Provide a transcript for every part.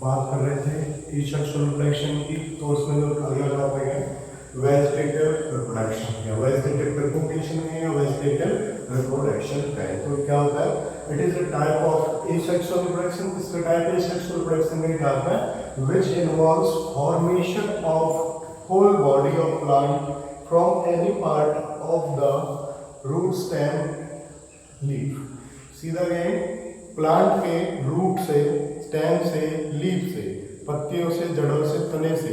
बात कर रहे थे एसेक्सुअल रिप्रोडक्शन की, तो उसमें जो अगला टॉपिक है वेजिटेटिव रिप्रोडक्शन या वेजिटेटिव प्रोपगेशन है या वेजिटेटिव रिप्रोडक्शन है। तो क्या होता है, it is a type of asexual reproduction. इसका टाइप एसेक्सुअल रिप्रोडक्शन में क्या होता है, which involves formation of whole body of plant from any part of the root stem leaf. सीधा गए प्लांट के रूट से, स्टेम से, लीफ से, पत्तियों से, जड़ों से, तने से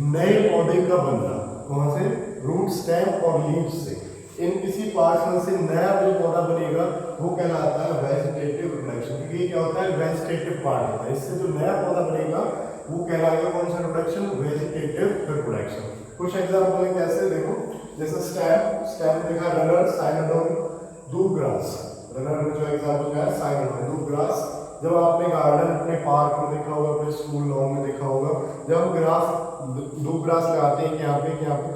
नए पौधे का बनना, वहां से रूट स्टेम और लीफ से इन किसी पार्ट में से नया जो पौधा बनेगा वो कहलाता है वेजिटेटिव रिप्रोडक्शन। क्योंकि ये क्या होता है, वेजिटेटिव पार्ट होता है। इससे जो नया पौधा बनेगा वो कहलाएगा कौन सा रिप्रोडक्शन, वेजिटेटिव रिप्रोडक्शन। कुछ एग्जाम्पल है कैसे, देखो जैसे स्टेम, स्टेम देखा रनर, साइनोडोन, दूबग्रास। रनर में जो एग्जाम्पल है साइनोडोन, दूबग्रास। जब आपने गार्डन अपने पार्क में देखा होगा, अपने स्कूल लॉन में देखा होगा, जब हम ग्रास दूबग्रास लगाते हैं यहाँ पे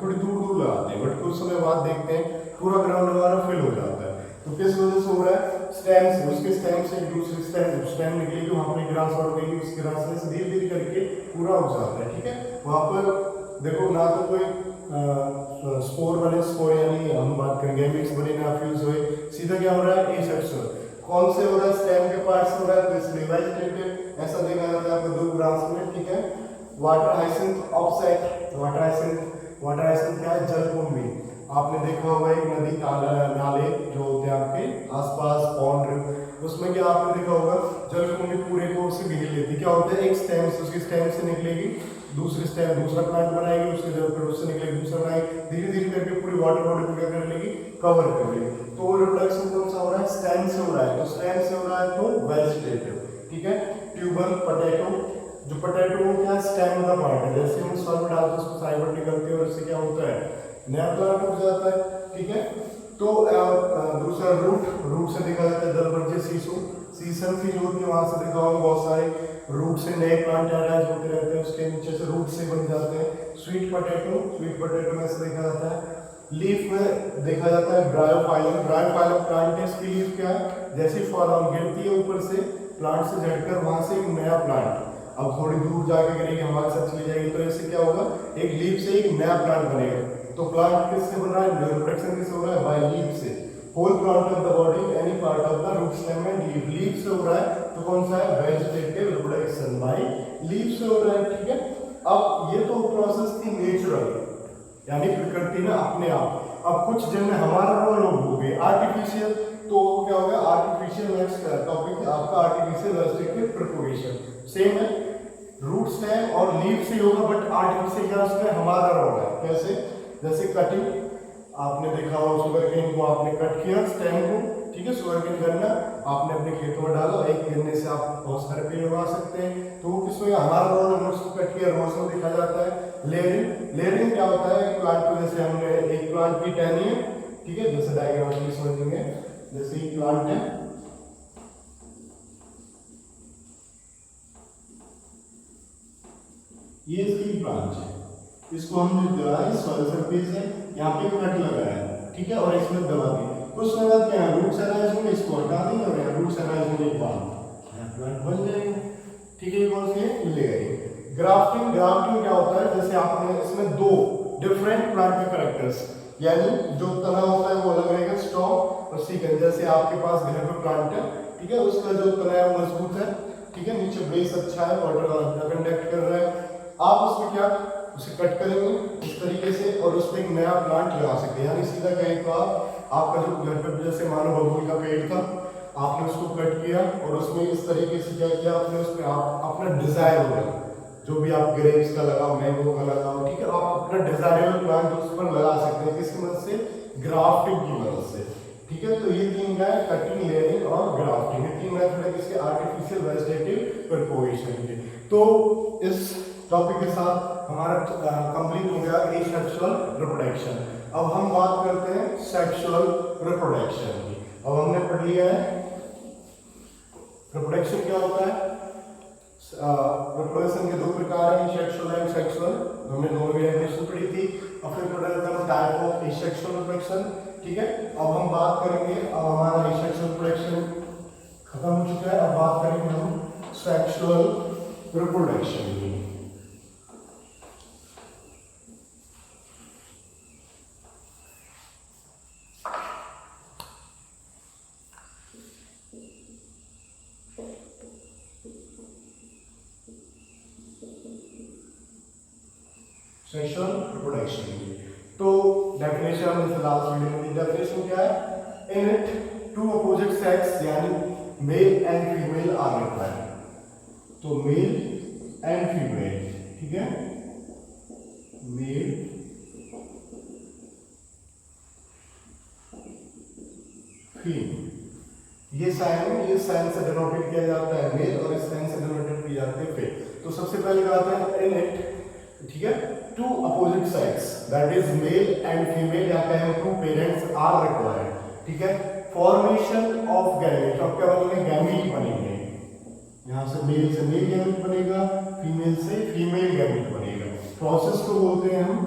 थोड़ी दूर दूर लगाते हैं, बट कुछ समय बाद देखते हैं पूरा ग्राउंड हमारा फिल हो जाता है। तो किस वजह से हो रहा है, स्टेम से, उसके स्टेम से एक दूसरे स्टेम निकलेगी, वहां पे ग्रास और गई, उस ग्रास से धीरे धीरे करके पूरा उग जाता है। ठीक है, वहां पर देखो ना तो कोई स्पोर बने, स्पोर यानी हम बात करेंगे मिक्स बने, ना फ्यूज हुए, सीधा क्या हो रहा है, एसेक्सुअल। कौन से हो रहा है, स्टेम के पार्ट से हो रहा है, तो इसलिए वेजिटेटिव ऐसा देखा जाता है आपको दो ग्रास में। ठीक है, water hyacinth offset, water hyacinth क्या है, जलकुंभी। आपने देखा होगा एक नदी, नाले जो होते हैं आपके आसपास, पॉन्ड, उसमें क्या आपने देखा होगा जलकुंभी पूरे को उससे घेर लेती। क्या होता है, एक स्टेम से, उसकी स्टेम से निकलेगी दूसरी स्टेम, दूसरा प्लांट बनाएगी, उसके जब फिर उससे निकलेगी दूसरा बनाएगी, धीरे धीरे करके पूरी वाटर बॉडी को क्या कर लेगी, कवर कर लेगी। तो रिप्रोडक्शन कौन सा हो रहा है, स्टेम से हो रहा है। तो स्टेम से हो रहा है तो वेजिटेटिव। ठीक है, ट्यूबर, पोटैटो, जो पोटैटो क्या स्टेम का पार्ट है, जैसे हम सॉइल में डालते हैं उसको फाइबर निकलते हैं और इससे क्या होता है, नया प्लांट उग जाता है। ठीक है, तो दूसरा रूट से देखा जाता है दलबज्जे, सीसू, सीसन की जो होती है वहां से देखा होगा बहुत सारे रूट से नए प्लांट अटैच होते रहते हैं, उसके नीचे से रूट से बन जाते हैं। स्वीट पोटैटो में से देखा जाता है। लीफ में देखा जाता है ब्रायोफाइलम, ब्रायोफाइलम प्लांट है, इसकी लीफ क्या है, जैसी फॉर्म गिरती है ऊपर से प्लांट से झड़कर वहां से एक नया प्लांट, अब थोड़ी दूर जाके गिरेगी, हमारे साथ चली जाएगी, तो इससे क्या होगा, एक लीफ से एक नया प्लांट बनेगा। तो प्लांट किससे बन रहा है, रिप्रोडक्शन किससे हो रहा है, बाय लीफ से। Whole plant of the body, any part of the root stem and leaf, leaf से हो रहा है। तो कौन सा है, वेजिटेटिव रिप्रोडक्शन बाय लीफ से हो रहा है। ठीक है, अब ये तो प्रोसेस थी नेचुरल, यानी प्रकृति में अपने आप। अब कुछ जिनमें हमारा रोल हो गए आर्टिफिशियल, तो क्या हो गया आर्टिफिशियल। नेक्स्ट टॉपिक आपका आर्टिफिशियल वेजिटेटिव प्रोपगेशन। सेम है, रूट स्टेम और लीफ से होगा, बट आर्टिफिशियल क्या उसमें हमारा रोल है। कैसे, जैसे कटिंग, आपने देखा हो शुगर केन को आपने कट किया स्टेम को। ठीक है, शुगर केन गन्ना आपने अपने खेतों में डाला, एक गन्ने से आप बहुत सारे पेड़ लगा सकते हैं। तो वो किसमें हमारा रोल, हमने उसको कट किया, रोज में देखा जाता है। लेयरिंग, लेयरिंग क्या होता है, एक प्लांट को जैसे हमने एक प्लांट की टहनी है, ठीक है, जैसे डायग्राम में समझेंगे, जैसे एक प्लांट है, ये इसकी ब्रांच है, इसको हमने दबाया, सॉइल सरफेस है, यहाँ पे कट लगाया है। ठीक है, और इसमें दबा दी, कुछ समय बाद क्या रूट एनालाइज होंगे, इसको हटा देंगे और यहाँ रूट एनालाइज होने के बाद प्लांट बन जाएगा। ठीक है, ये कौन सी है, ले गई। ग्राफ्टिंग, ग्राफ्टिंग क्या होता है, जैसे आपने इसमें दो डिफरेंट प्लांट के कैरेक्टर्स, यानी जो तना होता है वो अलग रहेगा, स्टॉक और सीकन। जैसे आपके पास घर पे प्लांट है, ठीक है, उसका जो तना है वो मजबूत है, ठीक है, नीचे बेस अच्छा है, वाटर कंडक्ट कर रहा है। आप उसमें क्या, उसे कट करेंगे इस तरीके से और उसमें एक नया प्लांट लगा सकते हैं। यानी सीधा कहें तो आपका जो घर पे जैसे मानो बबूल का पेड़ था, आपने उसको कट किया और उसमें इस तरीके से क्या किया, आपने उसमें आप अपना डिजायरेबल, जो भी आप ग्रेप्स का लगाओ, मैंगो का लगाओ, ठीक है, आप अपना डिजायरेबल प्लांट उस पर लगा सकते हैं। किसकी मदद से, ग्राफ्टिंग की मदद से। ठीक है, तो ये तीन क्या है, कटिंग, लेयरिंग और ग्राफ्टिंग, ये तीन मेथड है किसके, आर्टिफिशियल वेजिटेटिव प्रोपगेशन के। तो इस टॉपिक के साथ हमारा कंप्लीट हो गया एसेक्सुअल रिप्रोडक्शन। अब हम बात करते हैं सेक्सुअल रिप्रोडक्शन की। अब हमने पढ़ लिया है रिप्रोडक्शन क्या होता है। रिप्रोडक्शन के दो प्रकार हैं, सेक्सुअल एंड सेक्सुअल, हमने दोनों की डेफिनेशन पढ़ी थी। अब फिर पढ़ा टाइप ऑफ एसेक्सुअल रिप्रोडक्शन। ठीक है, अब हम बात करेंगे, अब हमारा एसेक्सुअल रिप्रोडक्शन खत्म हो चुका है, अब बात करेंगे हम सेक्सुअल रिप्रोडक्शन की। सेक्सुअल रिप्रोडक्शन की। तो डेफिनेशन हमने लास्ट वीडियो में दी, डेफिनेशन क्या है? In it two opposite sex यानी male and female are required. तो मेल एंड फीमेल, ठीक है, मेल फीमेल, ये साइन से डिनोटेड किया जाता है मेल और इस साइन से डिनोटेड की जाती है फीमेल। तो सबसे पहले कहते हैं इन इट, ठीक है, two opposite sex that is male and female, या कहें टू पेरेंट्स आर रिक्वायर्ड, ठीक है, फॉर्मेशन ऑफ गैमेट। अब क्या बनेंगे? गैमीट बनेंगे। यहां से मेल गैमीट बनेगा, फीमेल से फीमेल गैमीट बनेगा। प्रोसेस को बोलते हैं हम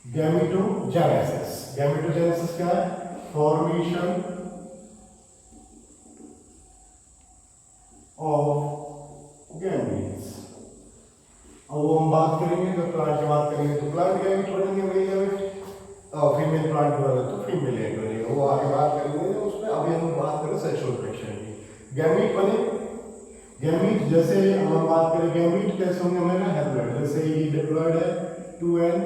गैमेटोजेनेसिस। गैमेटोजेनेसिस क्या है? Formation of gametes. अब वो हम बात करेंगे तो प्लांट की बात करेंगे तो प्लांट गैमीट बनेंगे, मेल गैमीट, फीमेल प्लांट बनेगा तो फीमेल गैमीट बनेगा, वो आगे बात करेंगे उसमें। अभी हम बात करें सेक्सुअल रिप्रोडक्शन की। गैमीट बने, गैमीट जैसे हम बात करें गैमीट कैसे होंगे हमें? हैप्लॉइड, जैसे ये डिप्लॉइड है 2n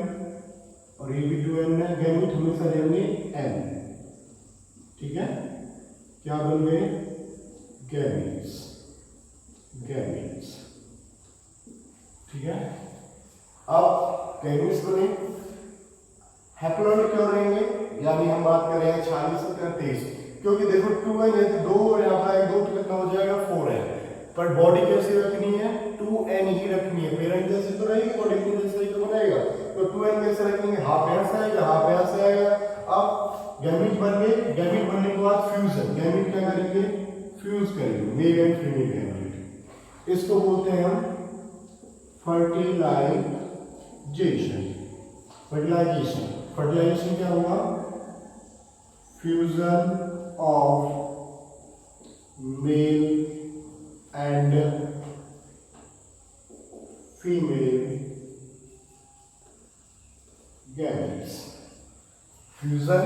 और ये भी 2n है, गैमीट हमेशा रहेंगे n, ठीक है, क्या बन गए? गैमीट्स, गैमीट्स, ठीक है। अब गैमीट्स बने, हैप्लॉइड क्यों रहेंगे? यानी हम बात कर रहे हैं 46 से 33, क्योंकि देखो 2n है तो 2 यहाँ पर 2 तो कितना हो जाएगा? 4 है, पर बॉडी कैसे रखनी है? 2n ही रखनी है। पेरेंट जैसे तो रहेगी, बॉडी जैसे ही तो बनेगा, तो 2n कैसे रखेंगे? हाफ यहाँ से आएगा, हाफ यहाँ से आएगा। अब गैमीट बन गए, गैमीट बनने के बाद फ्यूजन, गैमीट क्या करेंगे? फ्यूज करेंगे, मेल एंड फीमेल गैमीट। इसको बोलते हैं हम फर्टिलाइजेशन। फर्टिलाइजेशन, फर्टिलाइजेशन क्या हुआ? Fusion of male and female gametes. Fusion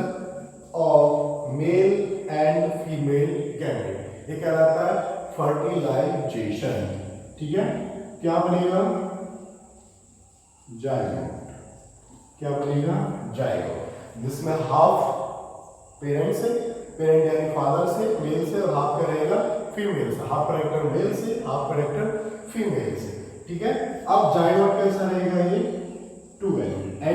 of male and female gamete, ये कहलाता है फर्टिलाइजेशन, ठीक है। क्या बनेगा? जायगोट। क्या बनेगा? जायगोट, जिसमें हाफ पेरेंट से, पेरेंट यानी फादर से, मेल से, और हाफ का रहेगा फीमेल से, हाफ करेक्टर मेल से, हाफ करेक्टर फीमेल से, ठीक है। अब जायगोट कैसा रहेगा? ये 2n, n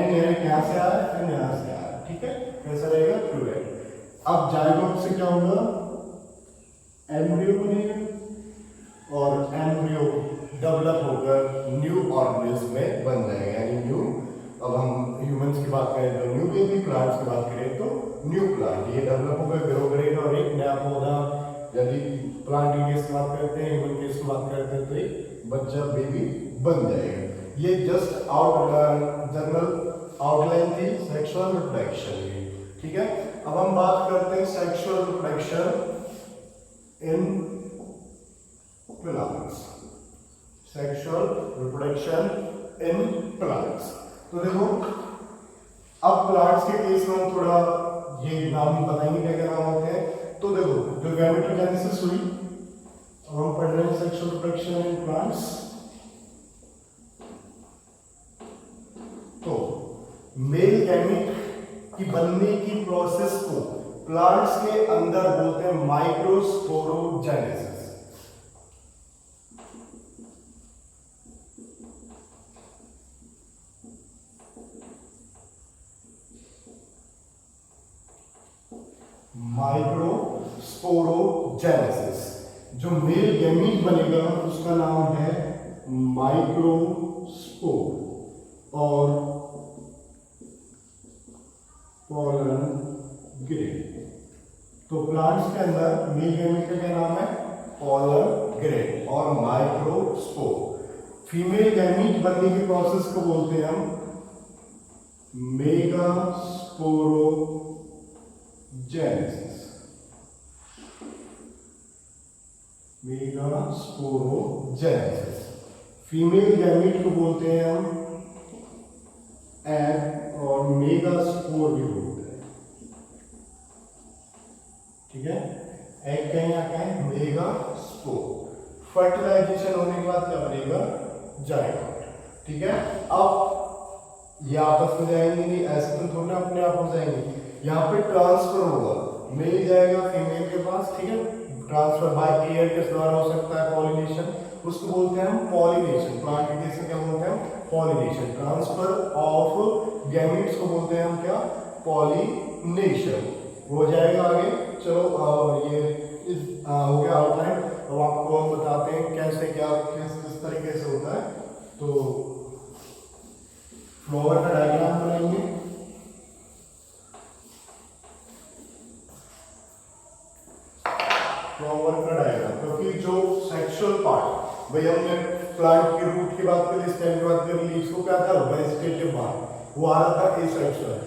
यहाँ से आ रहा है, n यहाँ से आ रहा है, ठीक है, कैसा रहेगा? 2n। अब जायगोट से क्या होगा? एम्ब्रियो बनेगा, और एम्ब्रियो डेवलप होकर न्यू ऑर्गेनिज्म में बन जाएगा, यानी न्यू। अब हम ह्यूमंस की बात करें तो न्यू बेबी, प्लांट्स की बात करें तो न्यू प्लांट, ये डेवलप होकर ग्रो करेगा और एक नया पौधा, यदि प्लांट की केस बात करते हैं, ह्यूमन केस बात करते हैं, तो एक बच्चा बेबी बन जाएगा। ये जस्ट जनरल आउटलाइन थी सेक्सुअल रिप्रोडक्शन की, ठीक है। अब हम बात करते हैं sexual reproduction in plants. Sexual reproduction in plants, तो देखो अब प्लांट्स के केस में हम थोड़ा ये नाम बताएंगे क्या क्या नाम होते हैं। तो देखो जो गैमेटोजेनेसिस हुई, अब हम पढ़ रहे हैं सेक्सुअल रिप्रोडक्शन इन प्लांट्स। तो मेल गैमीट की बनने की प्रोसेस को प्लांट्स के अंदर बोलते हैं माइक्रोस्पोरोजेनेसिस। माइक्रोस्पोरोजेनेसिस, जो मेल गैमीट बनेगा उसका नाम है माइक्रोस्पोर और पोलन ग्रेन। तो प्लांट्स के अंदर मेल गैमीट का क्या नाम है? पोलन ग्रेन और माइक्रोस्पोर। फीमेल गैमीट बनने की प्रोसेस को बोलते हैं हम मेगास्पोरोजेनेसिस। मेगास्पोरोजेनेसिस। फीमेल गैमीट को बोलते हैं हम एग और मेगास्पोर भी बोलते हैं। ठीक है, एग का यहाँ क्या है, मेगास्पोर। फर्टिलाइजेशन होने के बाद क्या बनेगा, जाएगा। ठीक है, अब ये आपस में जाएंगे नहीं, ऐसे तो थोड़ा अपने आप हो जाएंगे। यहाँ पे ट्रांसफर होगा, मेल जाएगा फीमेल के पास। ठीक है, ट्रांसफर बाय एयर के द्वारा हो सकता है, पॉलिनेशन, उसको बोलते हैं हम पॉलिनेशन। प्लांट के केस में क्या बोलते हैं, पॉलिनेशन। ट्रांसफर ऑफ गैमीट्स को बोलते हैं हम क्या, पॉलिनेशन। हो जाएगा आगे। चलो ये हो गया आउटलाइन। अब आपको हम बताते हैं कैसे क्या किस तरीके से होता है। तो फ्लावर का डायग्राम बनाएंगे। फ्लावर का डायग्राम, क्योंकि जो सेक्सुअल पार्ट, भाई हमने प्लांट की रूट की बात करी, स्टेम की बात करी, लीव्स को क्या था, वेजिटेटिव पार्ट, वो आ रहा था एसेक्सुअल।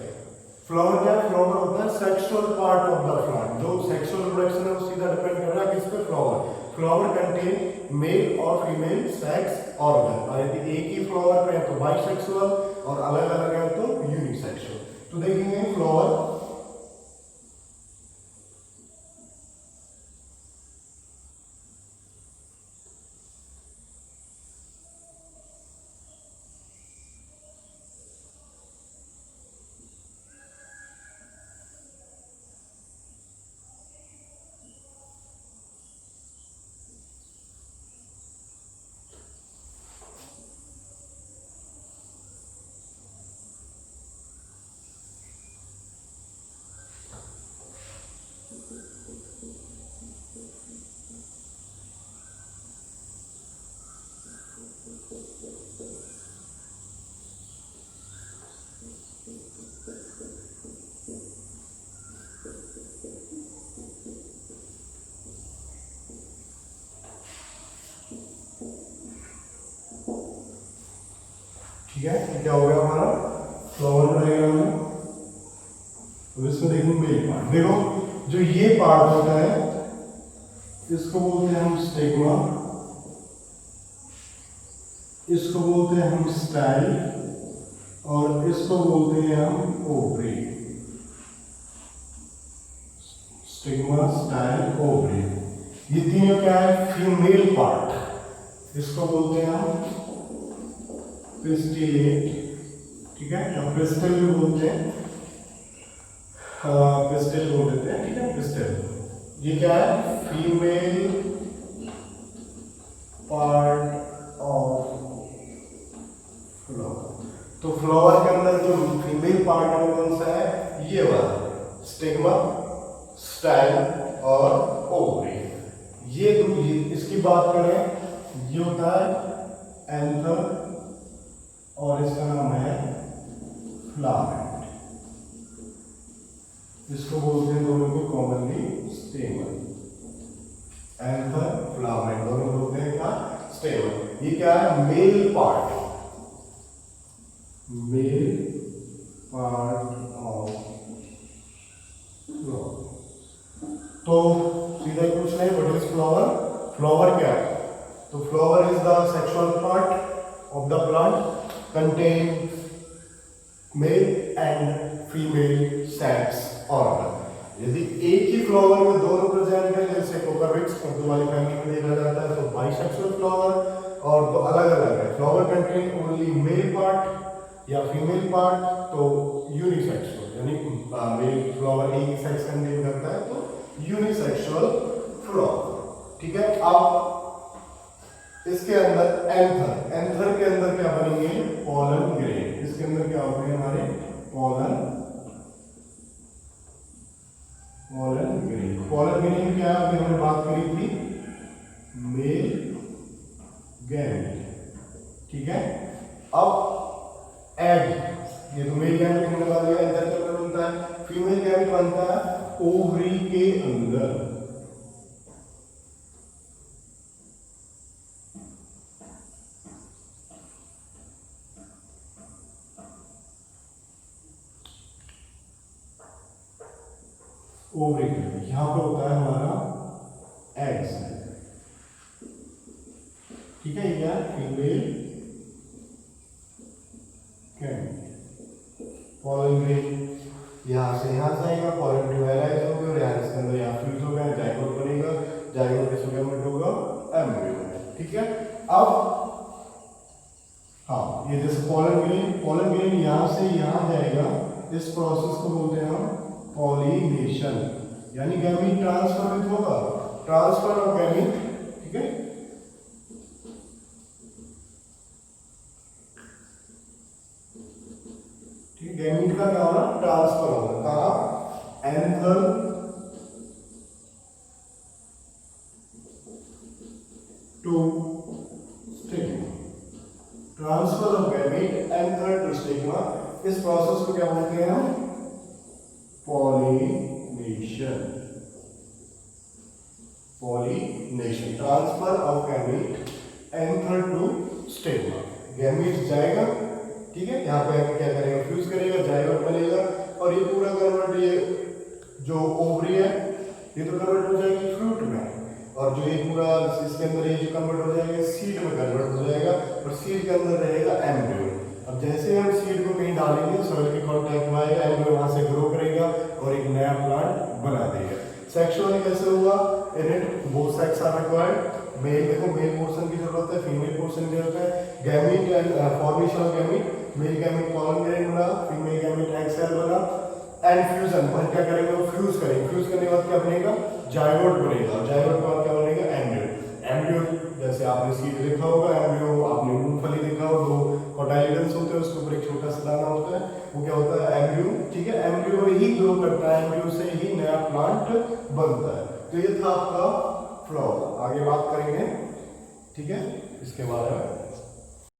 फ्लावर क्या है, फ्लावर होता है sexual part of the plant. जो सेक्सुअल रिप्रोडक्शन है वो सीधा डिपेंड कर रहा है किस पे, फ्लावर। फ्लावर कंटेन मेल और फीमेल सेक्स ऑर्गन। यदि एक ही फ्लावर पे है तो बाइसेक्सुअल, और अलग अलग है तो यूनिसेक्सुअल। तो देखेंगे फ्लावर, ठीक है, क्या हो गया हमारा फ्लावर का डायग्राम है। अब इसमें देखेंगे मेल पार्ट। देखो जो ये पार्ट होता है इसको बोलते हैं हम स्टिग्मा, इसको बोलते हैं हम स्टाइल, और इसको बोलते हैं हम ओवरी। स्टिग्मा, स्टाइल, ओवरी, ये तीनों क्या है, फीमेल पार्ट। इसको बोलते हैं हम पिस्टिलेट। ठीक है, या पिस्टल भी बोलते हैं, पिस्टल बोल देते हैं। ठीक है, पिस्टल, ये क्या है, फीमेल पार्ट ऑफ फ्लावर। तो फ्लावर के अंदर जो फीमेल पार्ट है वो कौन सा है, ये वाला, स्टिग्मा, स्टाइल और ओवरी। ये इसकी बात करें, ये होता है एंथर, और इसका नाम है फिलामेंट। इसको बोलते हैं दोनों को कॉमनली स्टेमन। एंथर, फिलामेंट दोनों बोलते हैं क्या, स्टेमन। ये क्या है, male part, male part of flower. तो सीधा पूछ रहे हैं व्हाट इज फ्लावर। फ्लावर क्या है, तो flower is the sexual part of the plant, contain male and female sex organ। यदि एक ही फ्लावर में दोनों प्रेजेंट है, जैसे कोकाविक्स वाली फैमिली में देखा जाता है, तो बाइसेक्सुअल फ्लावर, और तो अलग अलग है। Flower contain only male part या फीमेल पार्ट, तो यूनिसेक्सुअल, यानी मेल फ्लावर एक ही सेक्स कंटेन करता है, तो यूनिसेक्सुअल फ्लावर। ठीक है, अब इसके अंदर एंथर, एंथर के अंदर क्या बनेंगे, पॉलन ग्रेन। इसके अंदर क्या होते हैं हमारे, पॉलन ग्रेन। पॉलन ग्रेन क्या है, अभी हमने बात करी थी, मेल गैमेट। ठीक है, अब एग, ये तो मेल गैमेट हमने बात किया, एंथर के अंदर बनता है। फीमेल गैमेट बनता है ओवरी के अंदर। ओवरी, यहाँ पे होता है हमारा एग्स। ठीक है, ये फीमेल गैमीट। पॉलन ग्रेन यहाँ से यहाँ जाएगा, पॉलन ड्यूअलाइज हो गया और यहाँ इसके अंदर यहाँ फ्यूज हो गया, जाइगोट बनेगा, जाइगोट किसको गैमेट होगा, एम्ब्रियो में। ठीक है, अब हाँ, ये जैसे पॉलन ग्रेन यहाँ से यहाँ जाएगा, इस प्रोसेस को बोलते हैं हम पॉलिनेशन, यानी गैमीट ट्रांसफर होगा, ट्रांसफर ऑफ गैमीट। ठीक है, ठीक, गैमीट का क्या होगा, ट्रांसफर होगा, कहाँ, anther to stigma, transfer of gamete anther to stigma. इस प्रोसेस को क्या बोलते हैं हम, pollination. Pollination, transfer of gamete anther to stigma. Gamete जाएगा, ठीक है, यहाँ पे आके क्या करेगा, फ्यूज करेगा, जाइगोट बनेगा, और ये पूरा कन्वर्ट, ये जो ओवरी है ये तो कन्वर्ट हो जाएगी फ्रूट में, और जो ये पूरा इसके अंदर ये जो कन्वर्ट हो जाएगा सीड में कन्वर्ट हो जाएगा, और सीड के अंदर रहेगा एम्ब्रियो। अब जैसे हम सीड को कहीं डालेंगे, सॉइल के कांटेक्ट में आएगा, एम्ब्रियो वहां से ग्रो करेगा और एक नया प्लांट बना देगा। सेक्सुअली कैसे हुआ, in it both sex are required. Male, देखो मेल पोर्शन की जरूरत है, फीमेल पोर्शन की जरूरत है। Gamete and formation of gamete, male gamete pollen grain बना, फीमेल गैमीट एग सेल बना, एंड फ्यूजन पर क्या करेंगे, वो फ्यूज करेंगे, फ्यूज करने के बाद क्या बनेगा, जाइगोट बनेगा, और जाइगोट के बाद क्या बनेगा, एम्ब्रियो। एम्ब्रियो जैसे आपने सीड देखा होगा, एम्ब्रियो आपने मूंगफली देखा हो, दो कोटाइलिडन्स होते हैं, उसके ऊपर एक छोटा सा दाना होता है, वो क्या होता है, एम्ब्रियो। ठीक है, एम्ब्रियो ही ग्रो करता है, एम्ब्रियो से ही नया प्लांट बनता है। तो ये था आपका फ्लावर, आगे बात करेंगे, ठीक है, इसके बारे में।